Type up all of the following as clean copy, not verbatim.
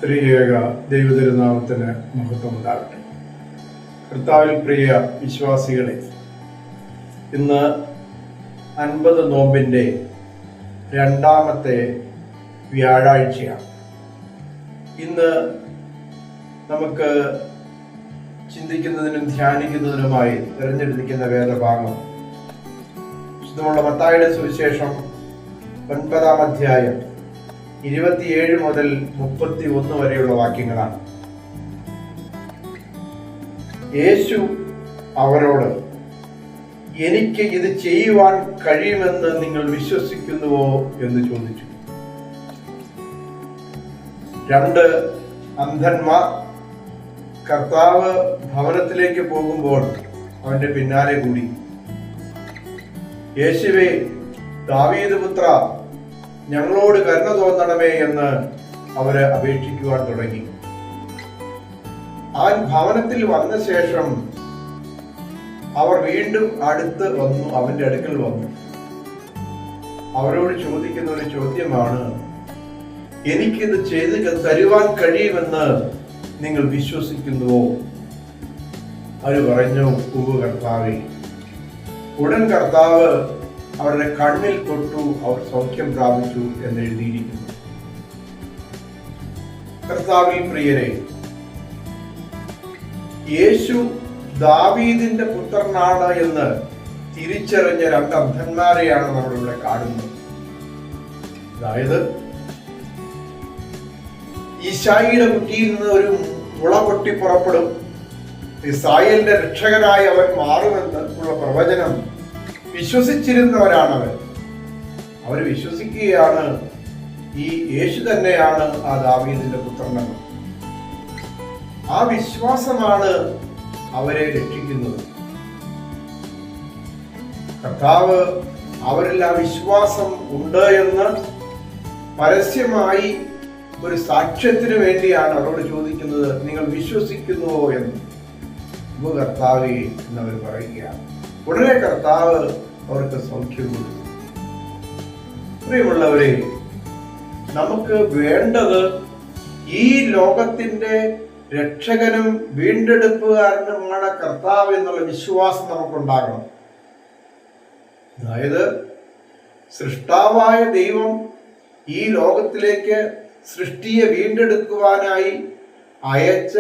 ത്രിയേക ദൈവതിരുനാമത്തിന് മഹത്വമുണ്ടാകട്ടെ. കർത്താവിൽ പ്രിയ വിശ്വാസികളെ, ഇന്ന് 50 നോമ്പിൻ്റെ രണ്ടാമത്തെ വ്യാഴാഴ്ചയാണ്. ഇന്ന് നമുക്ക് ചിന്തിക്കുന്നതിനും ധ്യാനിക്കുന്നതിനുമായി തിരഞ്ഞെടുത്തിരിക്കുന്ന വേദഭാഗം വിശുദ്ധമുള്ള മത്തായിയുടെ സുവിശേഷം 9-ാം അധ്യായം 27 മുതൽ 31 വരെയുള്ള വാക്യങ്ങളാണ്. യേശു അവരോട്, എനിക്ക് ഇത് ചെയ്യുവാൻ കഴിയുമെന്ന് നിങ്ങൾ വിശ്വസിക്കുന്നുവോ എന്ന് ചോദിച്ചു. 2 അന്ധന്മാർ കർത്താവ് ഭവനത്തിലേക്ക് പോകുമ്പോൾ അവന്റെ പിന്നാലെ കൂടി. യേശുവേ, ദാവീദ് പുത്ര, ഞങ്ങളോട് കരുണ തോന്നണമേ എന്ന് അവര് അപേക്ഷിക്കുവാൻ തുടങ്ങി. അവൻ ഭവനത്തിൽ വന്ന ശേഷം അവർ വീണ്ടും അവന്റെ അടുക്കൽ വന്നു. അവരോട് ചോദിക്കുന്ന ഒരു ചോദ്യമാണ്, എനിക്കിത് ചെയ്ത് തരുവാൻ കഴിയുമെന്ന് നിങ്ങൾ വിശ്വസിക്കുന്നുവോ? അവർ പറഞ്ഞു, ഉവ്വ് കർത്താവേ. ഉടൻ കർത്താവ് അവരുടെ കണ്ണിൽ തൊട്ടു, അവർ സൗഖ്യം പ്രാപിച്ചു എന്ന് എഴുതിയിരിക്കുന്നു. കർത്താവിൽ പ്രിയരെ, യേശു ദാവീദിന്റെ പുത്രനാണ് എന്ന് തിരിച്ചറിഞ്ഞ 2 അന്ധന്മാരെയാണ് നമ്മളിവിടെ കാണുന്നത്. അതായത് ഈശായിയുടെ കുട്ടിയിൽ നിന്ന് ഒരു മുള പൊട്ടി പുറപ്പെടും, ഇസ്രായേലിന്റെ രക്ഷകനായി അവൻ മാറുമെന്ന് ഉള്ള പ്രവചനം വിശ്വസിച്ചിരുന്നവരാണവർ. അവർ വിശ്വസിക്കുകയാണ് ഈ യേശു തന്നെയാണ് ആ ദാവീദിന്റെ പുത്രനെന്ന്. ആ വിശ്വാസമാണ് അവരെ രക്ഷിക്കുന്നത്. കർത്താവ് അവരിൽ ആ വിശ്വാസം ഉണ്ട് എന്ന് പരസ്യമായി ഒരു സാക്ഷ്യത്തിന് വേണ്ടിയാണ് അവരോട് ചോദിക്കുന്നത്, നിങ്ങൾ വിശ്വസിക്കുന്നുവോ എന്ന്. കർത്താവേ എന്നവർ പറയുകയാണ്. ഉടനെ കർത്താവ് അവർക്ക് സൗഖ്യം കൊടുത്തു. പ്രിയമുള്ളവരെ, നമുക്ക് വേണ്ടത് ഈ ലോകത്തിന്റെ രക്ഷകനും വീണ്ടെടുപ്പുകാരനുമാണ് കർത്താവ് എന്നുള്ള വിശ്വാസം നമുക്കുണ്ടാകണം. അതായത് സൃഷ്ടാവായ ദൈവം ഈ ലോകത്തിലേക്ക് സൃഷ്ടിയെ വീണ്ടെടുക്കുവാനായി അയച്ച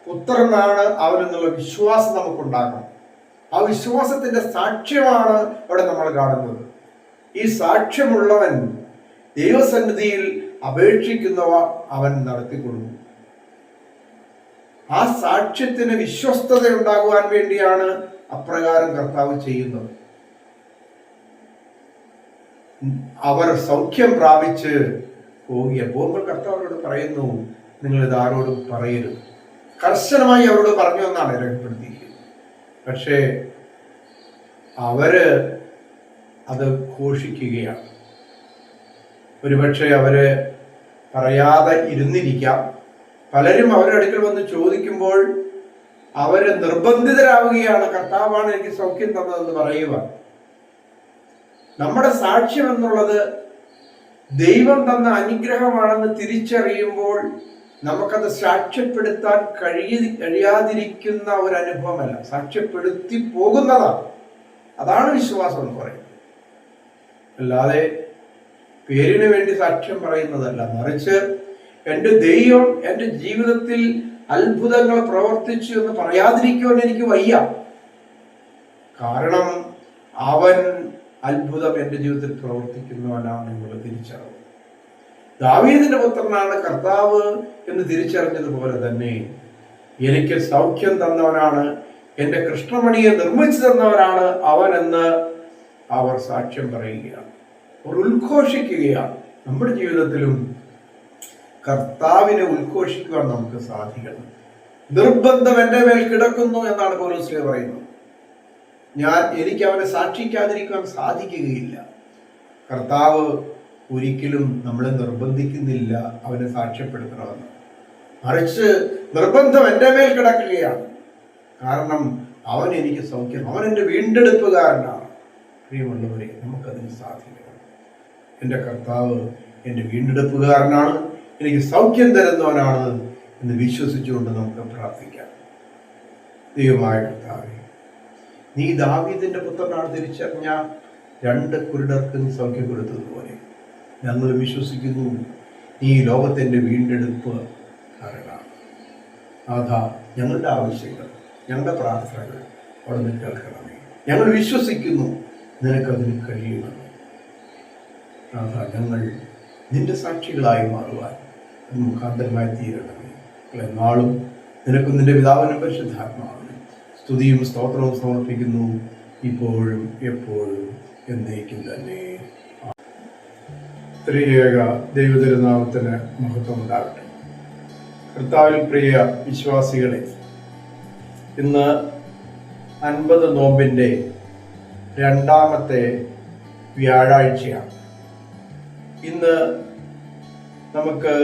പുത്രനാണ് അവനെന്നുള്ള വിശ്വാസം നമുക്കുണ്ടാകണം. ആ വിശ്വാസത്തിന്റെ സാക്ഷ്യമാണ് അവിടെ നമ്മൾ കാണുന്നത്. ഈ സാക്ഷ്യമുള്ളവൻ ദൈവസന്നിധിയിൽ അപേക്ഷിക്കുന്നവ അവൻ നടത്തിക്കൊടുക്കും. ആ സാക്ഷ്യത്തിന് വിശ്വസ്തത ഉണ്ടാകുവാൻ വേണ്ടിയാണ് അപ്രകാരം കർത്താവ് ചെയ്യുന്നത്. അവർ സൗഖ്യം പ്രാപിച്ച് പോകുമ്പോൾ കർത്താവിനോട് പറയുന്നു, നിങ്ങൾ ഇത് ആരോടും പറയരുത്. കർശനമായി അവരോട് പറഞ്ഞു എന്നാണ് രേഖപ്പെടുത്തിയിരിക്കുന്നത്. പക്ഷേ അവര് അത് ഘോഷിക്കുകയാണ്. ഒരുപക്ഷെ അവര് പറയാതെ ഇരുന്നിരിക്കാം. പലരും അവരുടെ അടുക്കൽ വന്ന് ചോദിക്കുമ്പോൾ അവര് നിർബന്ധിതരാവുകയാണ്, കർത്താവാണ് എനിക്ക് സൗഖ്യം തന്നതെന്ന് പറയുക. നമ്മുടെ സാക്ഷ്യം എന്നുള്ളത് ദൈവം തന്ന അനുഗ്രഹമാണെന്ന് തിരിച്ചറിയുമ്പോൾ നമുക്കത് സാക്ഷ്യപ്പെടുത്താൻ കഴിയാതിരിക്കുന്ന ഒരു അനുഭവമല്ല, സാക്ഷ്യപ്പെടുത്തി പോകുന്നതാണ്. അതാണ് വിശ്വാസം എന്ന് പറയുന്നത്. അല്ലാതെ പേരിന് വേണ്ടി സാക്ഷ്യം പറയുന്നതല്ല, മറിച്ച് എൻ്റെ ദൈവം എൻ്റെ ജീവിതത്തിൽ അത്ഭുതങ്ങൾ പ്രവർത്തിച്ചു എന്ന് പറയാതിരിക്കുവാൻ എനിക്ക് വയ്യ. കാരണം അവൻ അത്ഭുതം എൻ്റെ ജീവിതത്തിൽ പ്രവർത്തിക്കുന്നവനാണ് എന്നുള്ള തിരിച്ചറിവ്. ദാവീദിന്റെ പുത്രനാണ് കർത്താവ് എന്ന് തിരിച്ചറിഞ്ഞതുപോലെ തന്നെ എനിക്ക് സൗഖ്യം തന്നവനാണ്, എൻ്റെ കൃഷ്ണമണിയെ നിർമ്മിച്ചു തന്നവനാണ് അവൻ എന്ന് അവർ സാക്ഷ്യം പറയുകയാണ്, അവർ ഉദ്ഘോഷിക്കുകയാണ്. നമ്മുടെ ജീവിതത്തിലും കർത്താവിനെ ഉദ്ഘോഷിക്കുവാൻ നമുക്ക് സാധിക്കണം. നിർബന്ധം എൻ്റെ മേൽ കിടക്കുന്നു എന്നാണ് പൗലോസ് പറയുന്നത്. എനിക്ക് അവനെ സാക്ഷിക്കാതിരിക്കാൻ സാധിക്കുകയില്ല. കർത്താവ് ഒരിക്കലും നമ്മളെ നിർബന്ധിക്കുന്നില്ല അവനെ സാക്ഷ്യപ്പെടുത്തണമെന്ന്, മറിച്ച് നിർബന്ധം എൻ്റെ മേൽ കിടക്കുകയാണ്. കാരണം അവൻ എനിക്ക് സൗഖ്യം, അവൻ എൻ്റെ വീണ്ടെടുപ്പുകാരനാണ്. പ്രിയമുള്ളവരെ, നമുക്കതിന് സാധിക്കണം. എൻ്റെ കർത്താവ് എൻ്റെ വീണ്ടെടുപ്പുകാരനാണ്, എനിക്ക് സൗഖ്യം തരുന്നവനാണ് എന്ന് വിശ്വസിച്ചുകൊണ്ട് നമുക്ക് പ്രാർത്ഥിക്കാം. ദൈവമായ കർത്താവേ, നീ ദാവീദിന്റെ പുത്രനാണ് തിരിച്ചറിഞ്ഞ 2 കുരുടർക്കും സൗഖ്യം കൊടുത്തതുപോലെ ഞങ്ങൾ വിശ്വസിക്കുന്നു നീ ലോകത്തിൻ്റെ വീണ്ടെടുപ്പ് കാരണമാണ്. അതാ ഞങ്ങളുടെ ആവശ്യങ്ങൾ, ഞങ്ങളുടെ പ്രാർത്ഥനകൾ അവിടെ നിന്ന് കേൾക്കണമേ. ഞങ്ങൾ വിശ്വസിക്കുന്നു നിനക്കതിന് കഴിയുമെന്ന്. അതാ ഞങ്ങൾ നിന്റെ സാക്ഷികളായി മാറുവാൻ മുഖാന്തരമായി തീരണമേ. എന്നാളും നിനക്കും നിന്റെ പിതാവിനും പരിശുദ്ധാത്മാവിനും സ്തുതിയും സ്തോത്രവും സമർപ്പിക്കുന്നു, ഇപ്പോഴും എപ്പോഴും എന്നേക്കും തന്നെ. ത്രിയേക ദൈവതിരുനാമത്തിന് മഹത്വം ഉണ്ടാകട്ടെ. കർത്താവിൽ പ്രിയ വിശ്വാസികളെ, ഇന്ന് 50 നോമ്പിൻ്റെ 2ാമത്തെ വ്യാഴാഴ്ചയാണ്. ഇന്ന് നമുക്ക്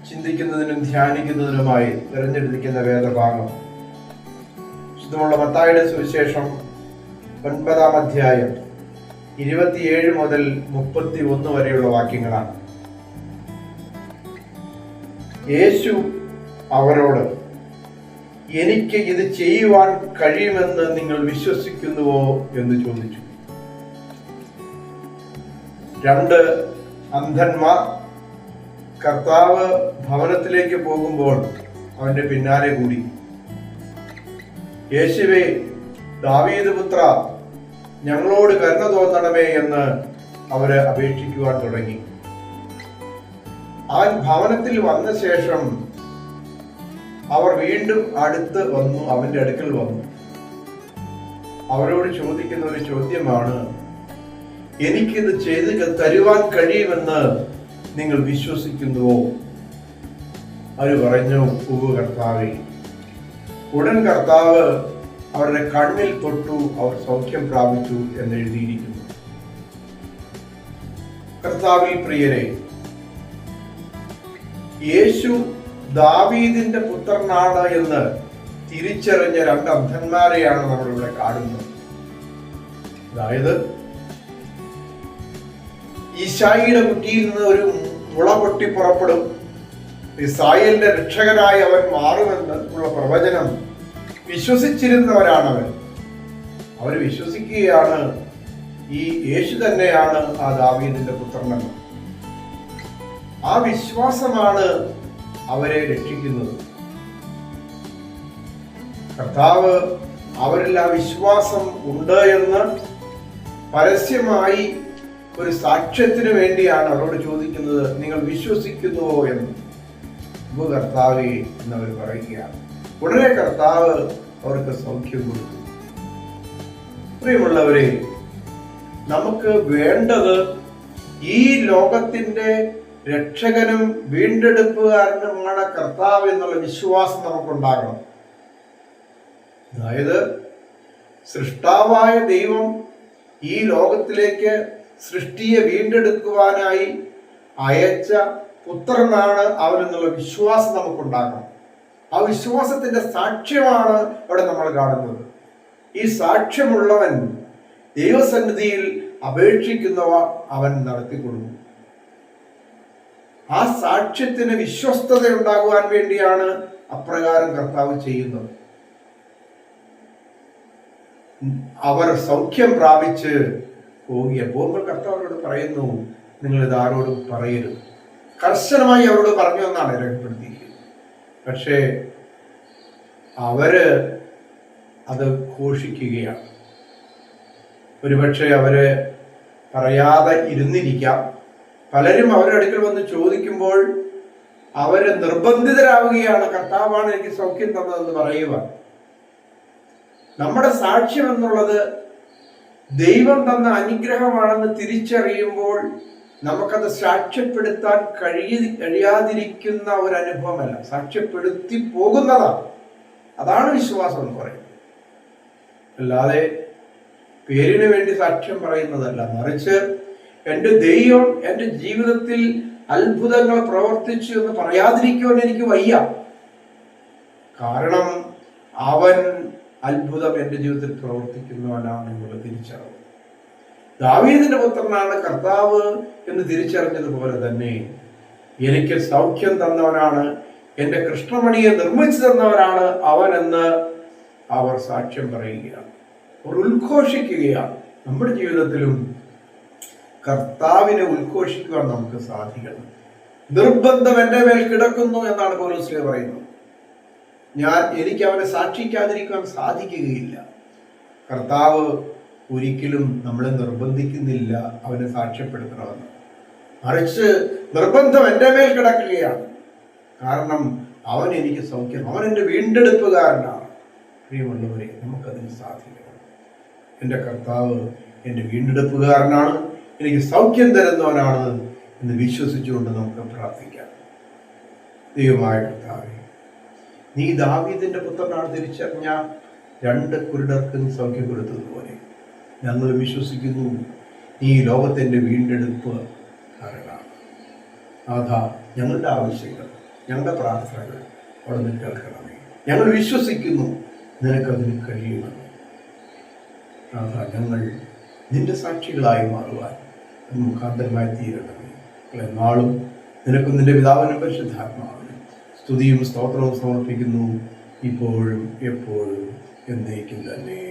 ചിന്തിക്കുന്നതിനും ധ്യാനിക്കുന്നതിനുമായി തിരഞ്ഞെടുത്തിരിക്കുന്ന വേദഭാഗം വിശുദ്ധമുള്ള മത്തായിയുടെ സുവിശേഷം 9-ാം അധ്യായം 27 മുതൽ 31 വരെയുള്ള വാക്യങ്ങളാണ്. യേശു അവരോട്, എനിക്ക് ഇത് ചെയ്യുവാൻ കഴിയുമെന്ന് നിങ്ങൾ വിശ്വസിക്കുന്നുവോ എന്ന് ചോദിച്ചു. 2 അന്ധന്മാർ കർത്താവ് ഭവനത്തിലേക്ക് പോകുമ്പോൾ അവന്റെ പിന്നാലെ കൂടി. യേശുവേ, ദാവീദ് പുത്ര, ഞങ്ങളോട് കരുണ തോന്നണമേ എന്ന് അവര് അപേക്ഷിക്കുവാൻ തുടങ്ങി. അവൻ ഭവനത്തിൽ വന്ന ശേഷം അവർ വീണ്ടും അടുത്ത് വന്നു, അവന്റെ അടുക്കൽ വന്നു. അവരോട് ചോദിക്കുന്ന ഒരു ചോദ്യമാണ്, എനിക്കിത് ചെയ്ത് തരുവാൻ കഴിയുമെന്ന് നിങ്ങൾ വിശ്വസിക്കുന്നുവോ? അവർ പറഞ്ഞു, ഉവ്വ് കർത്താവേ. ഉടൻ കർത്താവ് അവരുടെ കണ്ണിൽ തൊട്ടു, അവർ സൗഖ്യം പ്രാപിച്ചു എന്ന് എഴുതിയിരിക്കുന്നു. കർത്താവിൽ പ്രിയരെ, യേശു ദാവീദിന്റെ പുത്രനാണ് എന്ന് തിരിച്ചറിഞ്ഞ 2 അന്ധന്മാരെയാണ് നമ്മളിവിടെ കാണുന്നത്. അതായത് ഈശായിയുടെ കുട്ടിയിൽ നിന്ന് ഒരു മുള പൊട്ടി പുറപ്പെടും, ഇസ്രായേലിന്റെ രക്ഷകനായി അവൻ മാറുമെന്ന് ഉള്ള പ്രവചനം വിശ്വസിച്ചിരുന്നവരാണവർ. അവർ വിശ്വസിക്കുകയാണ് ഈ യേശു തന്നെയാണ് ആ ദാവീദിന്റെ പുത്രനെന്ന്. ആ വിശ്വാസമാണ് അവരെ രക്ഷിക്കുന്നത്. കർത്താവ് അവരിൽ ആ വിശ്വാസം ഉണ്ട് എന്ന് പരസ്യമായി ഒരു സാക്ഷ്യത്തിന് വേണ്ടിയാണ് അവരോട് ചോദിക്കുന്നത്, നിങ്ങൾ വിശ്വസിക്കുന്നുവോ എന്ന്. കർത്താവേ എന്നവർ പറയുകയാണ്. ഉടനെ കർത്താവ് അവർക്ക് സൗഖ്യം കൊടുത്തു. പ്രിയമുള്ളവരെ, നമുക്ക് വേണ്ടത് ഈ ലോകത്തിന്റെ രക്ഷകനും വീണ്ടെടുപ്പുകാരനുമാണ് കർത്താവ് എന്നുള്ള വിശ്വാസം നമുക്കുണ്ടാകണം. അതായത് സൃഷ്ടാവായ ദൈവം ഈ ലോകത്തിലേക്ക് സൃഷ്ടിയെ വീണ്ടെടുക്കുവാനായി അയച്ച പുത്രനാണ് അവനെന്നുള്ള വിശ്വാസം നമുക്കുണ്ടാകണം. ആ വിശ്വാസത്തിന്റെ സാക്ഷ്യമാണ് ഇവിടെ നമ്മൾ കാണുന്നത്. ഈ സാക്ഷ്യമുള്ളവൻ ദൈവസന്നിധിയിൽ അപേക്ഷിക്കുന്നവ അവൻ നടത്തിക്കൊടുക്കും. ആ സാക്ഷ്യത്തിന് വിശ്വസ്തത ഉണ്ടാകുവാൻ വേണ്ടിയാണ് അപ്രകാരം കർത്താവ് ചെയ്യുന്നത്. അവർ സൗഖ്യം പ്രാപിച്ച് പോകുമ്പോൾ കർത്താവിനോട് പറയുന്നു, നിങ്ങൾ ഇത് ആരോടും പറയരുത്. കർശനമായി അവരോട് പറഞ്ഞു എന്നാണ് രേഖപ്പെടുത്തിയിരിക്കുന്നത്. പക്ഷേ അവര് അത് ഘോഷിക്കുകയാണ്. ഒരുപക്ഷെ അവര് പറയാതെ ഇരുന്നിരിക്കാം. പലരും അവരുടെ അടുക്കൽ വന്ന് ചോദിക്കുമ്പോൾ അവര് നിർബന്ധിതരാവുകയാണ്, കർത്താവാണ് എനിക്ക് സൗഖ്യം തന്നതെന്ന് പറയുവാൻ. നമ്മുടെ സാക്ഷ്യം എന്നുള്ളത് ദൈവം തന്ന അനുഗ്രഹമാണെന്ന് തിരിച്ചറിയുമ്പോൾ നമുക്കത് സാക്ഷ്യപ്പെടുത്താൻ കഴിയാതിരിക്കുന്ന ഒരു അനുഭവമല്ല, സാക്ഷ്യപ്പെടുത്തി പോകുന്നതാണ്. അതാണ് വിശ്വാസം എന്ന് പറയുന്നത്. അല്ലാതെ പേരിന് വേണ്ടി സാക്ഷ്യം പറയുന്നതല്ല, മറിച്ച് എൻ്റെ ദൈവം എൻ്റെ ജീവിതത്തിൽ അത്ഭുതങ്ങൾ പ്രവർത്തിച്ചു എന്ന് പറയാതിരിക്കുവാൻ എനിക്ക് വയ്യ. കാരണം അവൻ അത്ഭുതം എൻ്റെ ജീവിതത്തിൽ പ്രവർത്തിക്കുന്നവനാണ് എന്നുള്ള തിരിച്ചറിവ്. ദാവീദിന്റെ പുത്രനാണ് കർത്താവ് എന്ന് തിരിച്ചറിഞ്ഞതുപോലെ തന്നെ എനിക്ക് സൗഖ്യം തന്നവനാണ്, എൻ്റെ കൃഷ്ണമണിയെ നിർമ്മിച്ചു തന്നവനാണ് അവനെന്ന് അവർ സാക്ഷ്യം പറയുകയാണ്, അവർ ഉദ്ഘോഷിക്കുകയാണ്. നമ്മുടെ ജീവിതത്തിലും കർത്താവിനെ ഉദ്ഘോഷിക്കുവാൻ നമുക്ക് സാധിക്കണം. നിർബന്ധം എൻ്റെ മേൽ കിടക്കുന്നു എന്നാണ് പൗലോസ് പറയുന്നത്. എനിക്ക് അവനെ സാക്ഷിക്കാതിരിക്കാൻ സാധിക്കുകയില്ല. കർത്താവ് ഒരിക്കലും നമ്മളെ നിർബന്ധിക്കുന്നില്ല അവനെ സാക്ഷ്യപ്പെടുത്തണമെന്ന്, മറിച്ച് നിർബന്ധം എൻ്റെ മേൽ കിടക്കുകയാണ്. കാരണം അവൻ എനിക്ക് സൗഖ്യം, അവൻ എൻ്റെ വീണ്ടെടുപ്പുകാരനാണ്. പ്രിയമുള്ളവരെ, നമുക്കതിന് സാധിക്കണം. എൻ്റെ കർത്താവ് എൻ്റെ വീണ്ടെടുപ്പുകാരനാണ്, എനിക്ക് സൗഖ്യം തരുന്നവനാണ് എന്ന് വിശ്വസിച്ചുകൊണ്ട് നമുക്ക് പ്രാർത്ഥിക്കാം. ദൈവമായ കർത്താവേ, നീ ദാവീദിന്റെ പുത്രനാണ് തിരിച്ചറിഞ്ഞ 2 കുരുടർക്കും സൗഖ്യം കൊടുത്തതുപോലെ ഞങ്ങൾ വിശ്വസിക്കുന്നു നീ ലോകത്തിൻ്റെ വീണ്ടെടുപ്പ് കാരണമാണ്. അതാ ഞങ്ങളുടെ ആവശ്യങ്ങൾ, ഞങ്ങളുടെ പ്രാർത്ഥനകൾ അവിടുന്ന് കേൾക്കണമേ. ഞങ്ങൾ വിശ്വസിക്കുന്നു നിനക്കതിന് കഴിയുമെന്ന്. അതാ ഞങ്ങൾ നിന്റെ സാക്ഷികളായി മാറുവാൻ മുഖാന്തരമായി തീരണമേ. എന്നാളും നിനക്കും നിന്റെ പിതാവിനും പരിശുദ്ധാത്മാവിനും സ്തുതിയും സ്തോത്രവും സമർപ്പിക്കുന്നു, ഇപ്പോഴും എപ്പോഴും എന്നേക്കും തന്നെ.